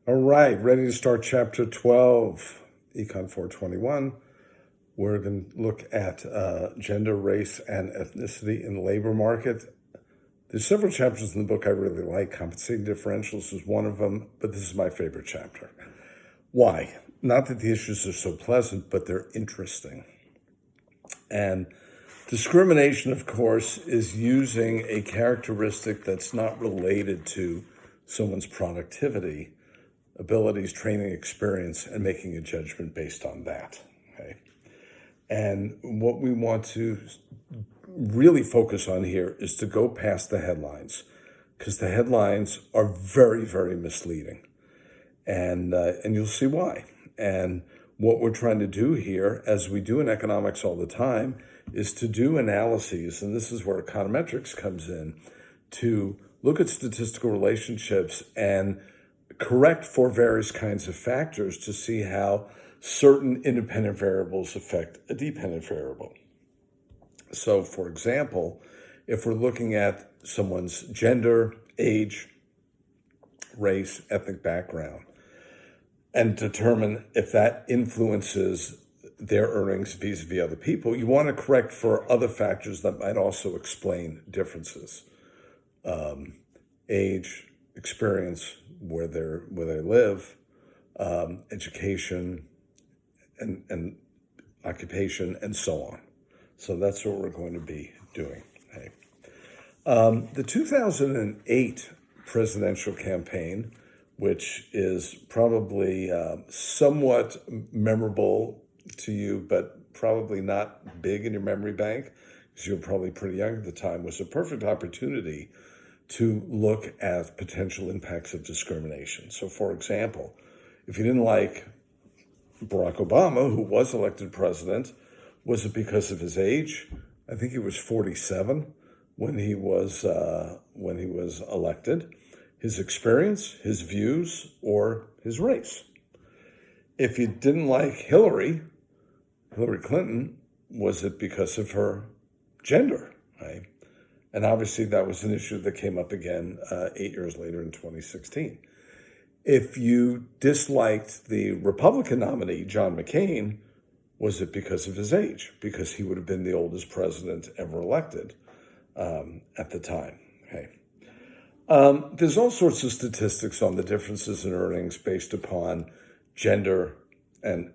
All right, ready to start chapter 12, Econ 421. We're going to look at gender, race, and ethnicity in the labor market. There's several chapters in the book I really like. Compensating differentials is one of them, but this is my favorite chapter. Why? Not that the issues are so pleasant, but they're interesting. And discrimination, of course, is using a characteristic that's not related to someone's productivity, abilities, training, experience, and making a judgment based on that. Okay. And what we want to really focus on here is to go past the headlines, because the headlines are very, very misleading. And you'll see why. And what we're trying to do here, as we do in economics all the time, is to do analyses, and this is where econometrics comes in, to look at statistical relationships and correct for various kinds of factors to see how certain independent variables affect a dependent variable. So, for example, if we're looking at someone's gender, age, race, ethnic background, and determine if that influences their earnings vis-a-vis other people, you want to correct for other factors that might also explain differences. Age, experience, where they live, education, and occupation, and so on. So that's what we're going to be doing. Okay. The 2008 presidential campaign, which is probably somewhat memorable to you, but probably not big in your memory bank, because you were probably pretty young at the time, was a perfect opportunity to look at potential impacts of discrimination. So, for example, if you didn't like Barack Obama, who was elected president, was it because of his age? I think he was 47 when he was elected. His experience, his views, or his race. If you didn't like Hillary Clinton, was it because of her gender, right? And obviously that was an issue that came up again 8 years later in 2016. If you disliked the Republican nominee, John McCain, was it because of his age? Because he would have been the oldest president ever elected at the time. Okay. There's all sorts of statistics on the differences in earnings based upon gender and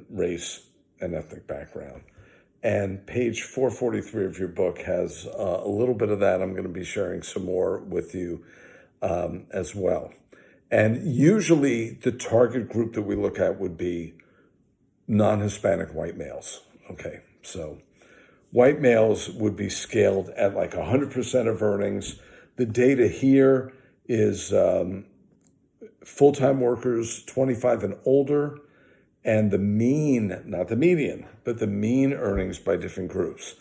race and ethnic background. And page 443 of your book has a little bit of that. I'm going to be sharing some more with you as well. And usually the target group that we look at would be non-Hispanic white males. Okay, so white males would be scaled at like 100% of earnings. The data here is full-time workers 25 and older, and the mean, not the median, but the mean earnings by different groups.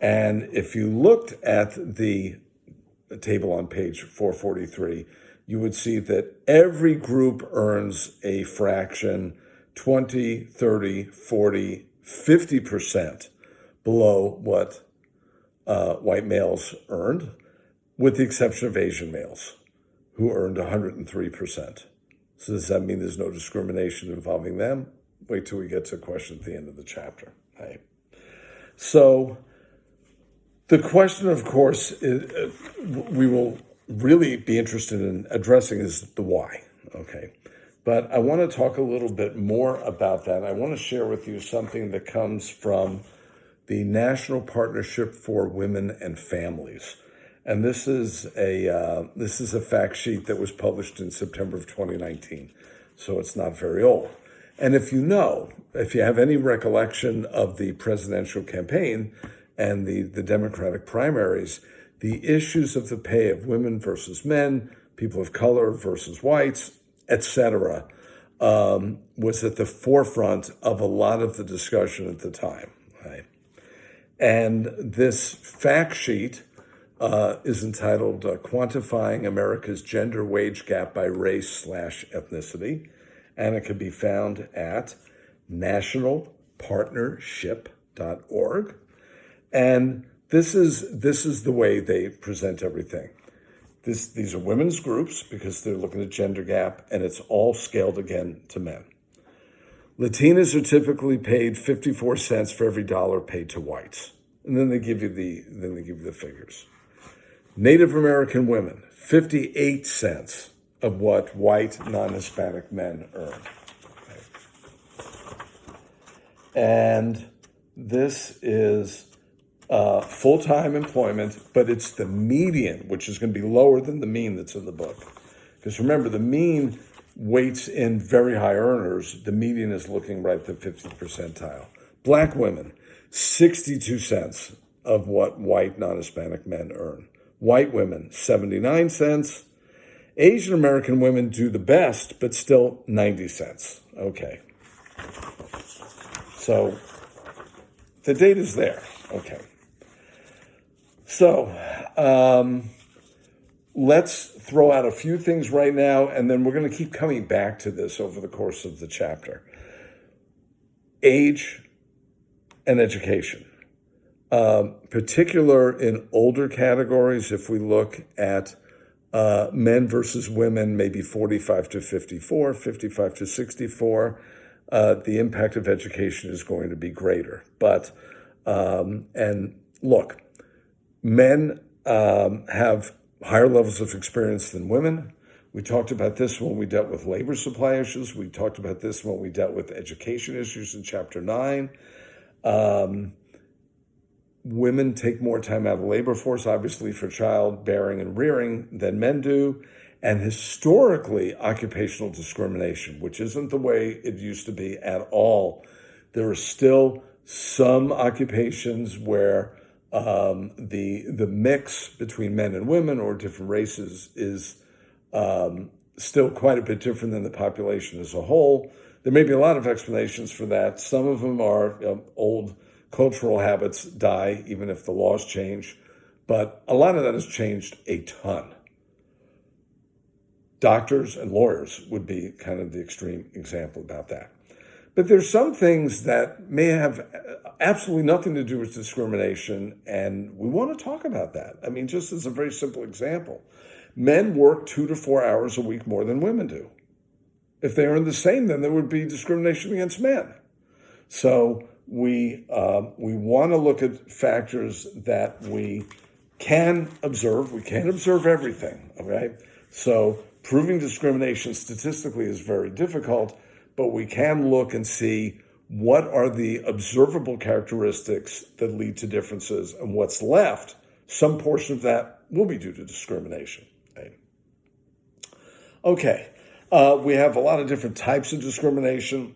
And if you looked at the table on page 443, you would see that every group earns a fraction 20, 30, 40, 50% below what white males earned, with the exception of Asian males, who earned 103%. So does that mean there's no discrimination involving them? Wait till we get to a question at the end of the chapter. Right? So the question, of course, we will really be interested in addressing is the why. Okay. But I want to talk a little bit more about that. I want to share with you something that comes from the National Partnership for Women and Families. And this is a fact sheet that was published in September of 2019, so it's not very old. And if you have any recollection of the presidential campaign and the Democratic primaries, the issues of the pay of women versus men, people of color versus whites, etc., was at the forefront of a lot of the discussion at the time. Right? And this fact sheet is entitled Quantifying America's Gender Wage Gap by Race/Ethnicity, and it can be found at nationalpartnership.org. And this is the way they present everything. These are women's groups because they're looking at gender gap, and it's all scaled again to men. Latinas are typically paid 54 cents for every dollar paid to whites. And then they give you the figures. Native American women, 58 cents of what white non-Hispanic men earn. Okay. And this is full-time employment, but it's the median, which is going to be lower than the mean that's in the book. Because remember, the mean weights in very high earners. The median is looking right at the 50th percentile. Black women, 62 cents of what white non-Hispanic men earn. White women, 79 cents. Asian American women do the best, but still 90 cents. Okay. So the data's there. Okay. So let's throw out a few things right now, and then we're going to keep coming back to this over the course of the chapter. Age and education. Particular in older categories, if we look at men versus women, maybe 45 to 54, 55 to 64, the impact of education is going to be greater. But, and look, men have higher levels of experience than women. We talked about this when we dealt with labor supply issues. We talked about this when we dealt with education issues in Chapter 9. Women take more time out of the labor force, obviously, for childbearing and rearing than men do. And historically, occupational discrimination, which isn't the way it used to be at all. There are still some occupations where the mix between men and women or different races is still quite a bit different than the population as a whole. There may be a lot of explanations for that. Some of them are old cultural habits die even if the laws change, but a lot of that has changed a ton. Doctors and lawyers would be kind of the extreme example about that. But there's some things that may have absolutely nothing to do with discrimination, and we want to talk about that. I mean, just as a very simple example, men work 2 to 4 hours a week more than women do. If they earned the same, then there would be discrimination against men. So we want to look at factors that we can observe. We can't observe everything, okay? So proving discrimination statistically is very difficult, but we can look and see what are the observable characteristics that lead to differences, and what's left, some portion of that will be due to discrimination. Okay, we have a lot of different types of discrimination.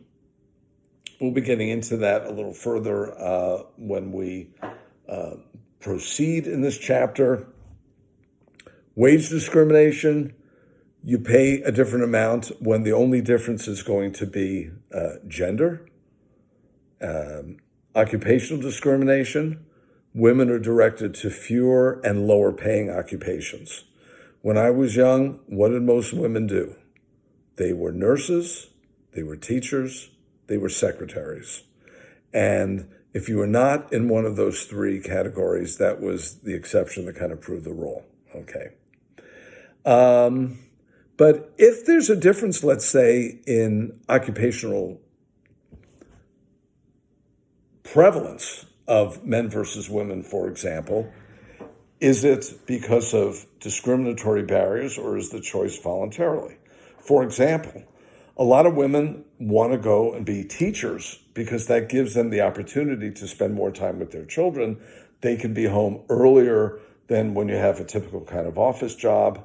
We'll be getting into that a little further when we proceed in this chapter. Wage discrimination, you pay a different amount when the only difference is going to be gender. Occupational discrimination, women are directed to fewer and lower paying occupations. When I was young, what did most women do? They were nurses, they were teachers, they were secretaries. And if you were not in one of those three categories, that was the exception that kind of proved the rule. Okay. But if there's a difference, let's say, in occupational prevalence of men versus women, for example, is it because of discriminatory barriers, or is the choice voluntarily? For example, a lot of women want to go and be teachers because that gives them the opportunity to spend more time with their children. They can be home earlier than when you have a typical kind of office job.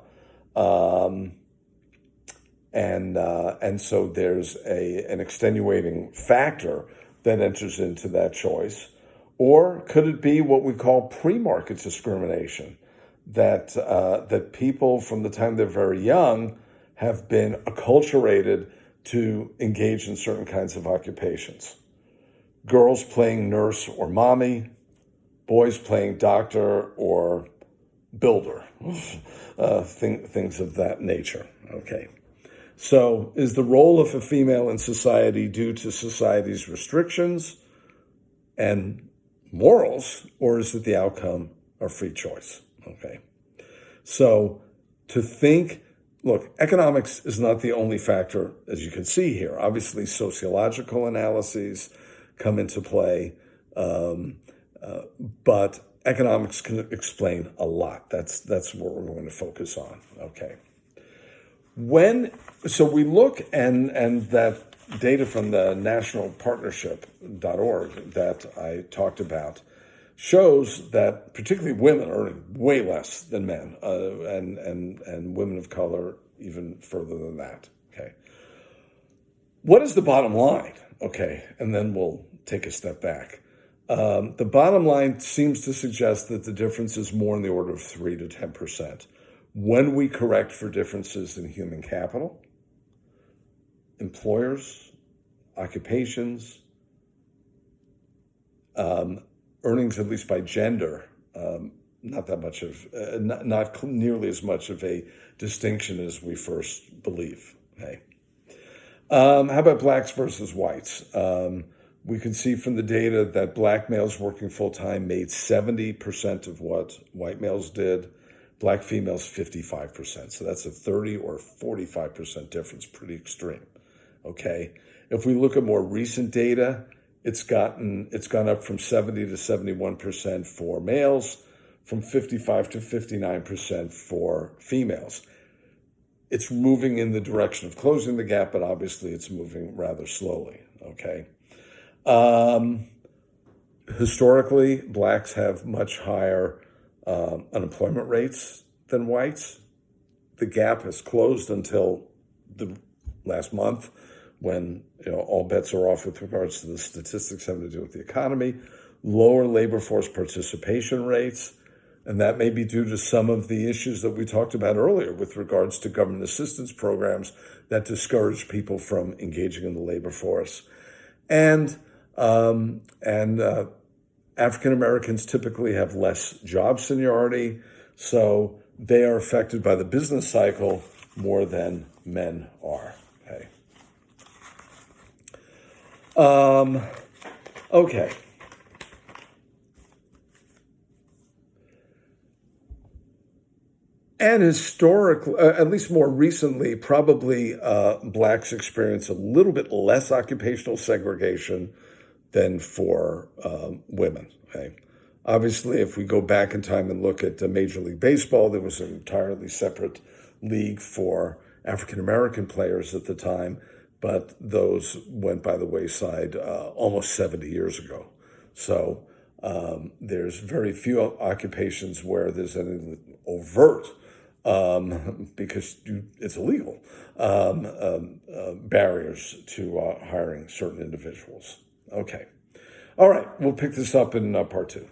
And so there's an extenuating factor that enters into that choice. Or could it be what we call pre-market discrimination, that people from the time they're very young have been acculturated to engage in certain kinds of occupations? Girls playing nurse or mommy, boys playing doctor or builder, things of that nature. Okay. So is the role of a female in society due to society's restrictions and morals, or is it the outcome of free choice? Okay. So to think, look, economics is not the only factor, as you can see here. Obviously, sociological analyses come into play, but economics can explain a lot. That's what we're going to focus on. Okay. So we look, and that data from the nationalpartnership.org that I talked about shows that particularly women earning way less than men, and women of color even further than that. Okay. What is the bottom line? Okay, and then we'll take a step back. The bottom line seems to suggest that the difference is more in the order of 3 to 10%. When we correct for differences in human capital, employers, occupations, earnings, at least by gender, not nearly as much of a distinction as we first believe. Okay. How about blacks versus whites? We can see from the data that black males working full-time made 70% of what white males did, black females 55%. So that's a 30 or 45% difference, pretty extreme. Okay. If we look at more recent data, it's gone up from 70 to 71% for males, from 55 to 59% for females. It's moving in the direction of closing the gap, but obviously it's moving rather slowly. Okay. Historically, blacks have much higher unemployment rates than whites. The gap has closed until the last month, when all bets are off with regards to the statistics having to do with the economy, lower labor force participation rates, and that may be due to some of the issues that we talked about earlier with regards to government assistance programs that discourage people from engaging in the labor force. And African Americans typically have less job seniority, so they are affected by the business cycle more than men are. Okay. And historically, at least more recently, probably blacks experience a little bit less occupational segregation than for women. Okay. Obviously, if we go back in time and look at Major League Baseball, there was an entirely separate league for African American players at the time, but those went by the wayside almost 70 years ago. So there's very few occupations where there's any overt, because it's illegal, barriers to hiring certain individuals. Okay. All right, we'll pick this up in part 2.